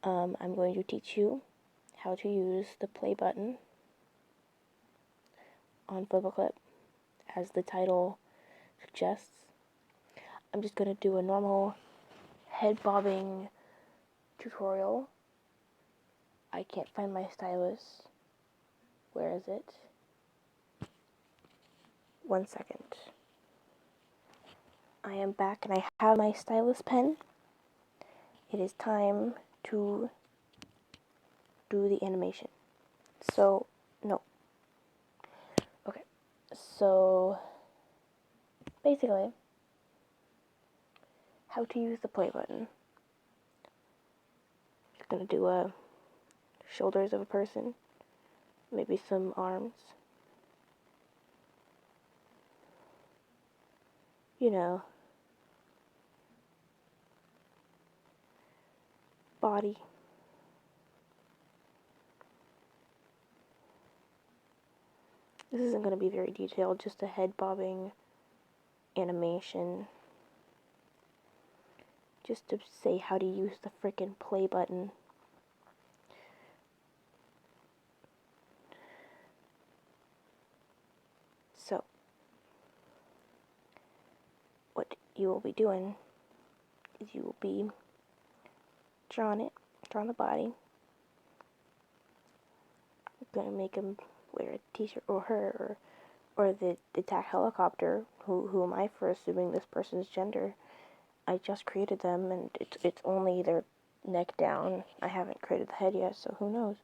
I'm going to teach you how to use the play button on Flip a Clip, as the title suggests. I'm just going to do a normal head bobbing tutorial. I can't find my stylus. Where is it? 1 second. I am back and I have my stylus pen. It is time to do the animation. So, no. Okay. So, basically, how to use the play button. You're gonna do shoulders of a person, maybe some arms. You know, body. This isn't going to be very detailed, just a head bobbing animation. Just to say how to use the frickin' play button. So, what you will be doing is you will be drawing the body. You're gonna make him wear a t-shirt, or her, or the attack helicopter. Who am I for assuming this person's gender? I just created them, and it's only their neck down. I haven't created the head yet, so who knows?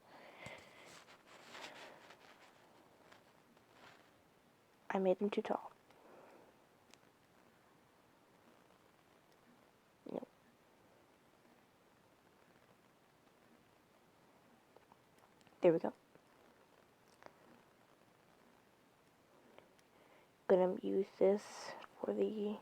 I made them too tall. No. There we go. Gonna use this for the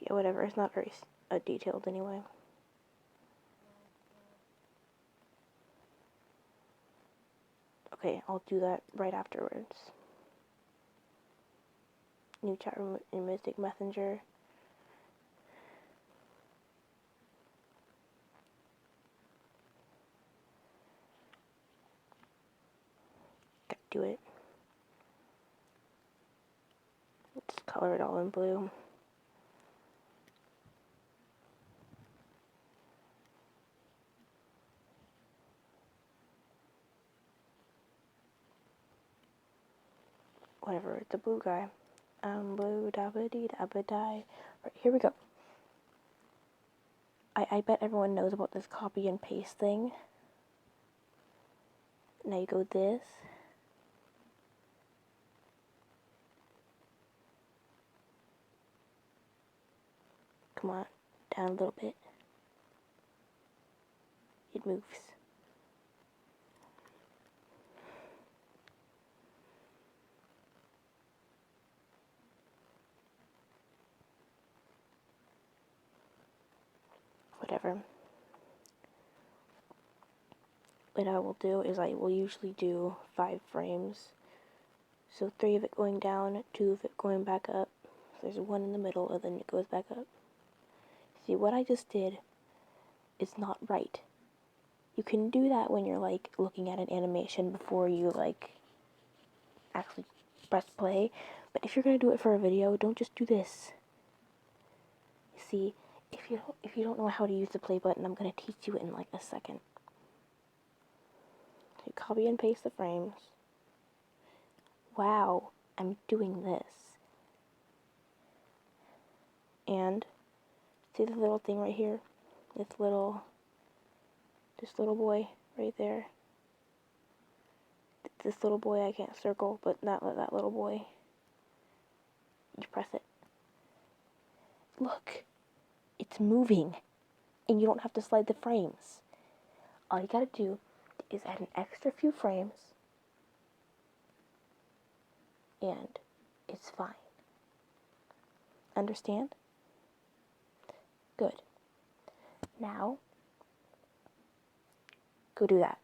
whatever, it's not very detailed anyway. Okay, I'll do that right afterwards. New chat room in Mystic Messenger. Gotta do it. Let's color it all in blue. Whatever, it's a blue guy. Blue dabba dee dabba die. Right, here we go. I bet everyone knows about this copy and paste thing. Now you go this. Come on, down a little bit. It moves. Whatever. What I will do is I will usually do 5 frames. So 3 of it going down, 2 of it going back up. So there's 1 in the middle, and then it goes back up. See, what I just did is not right. You can do that when you're, like, looking at an animation before you, like, actually press play. But if you're gonna do it for a video, don't just do this. You see, if you don't know how to use the play button, I'm gonna teach you in, like, a second. So you copy and paste the frames. Wow, I'm doing this. And see the little thing right here? This little boy right there. This little boy I can't circle, but that little boy. You press it. Look, it's moving, and you don't have to slide the frames. All you gotta do is add an extra few frames, and it's fine. Understand? Good. Now, go do that.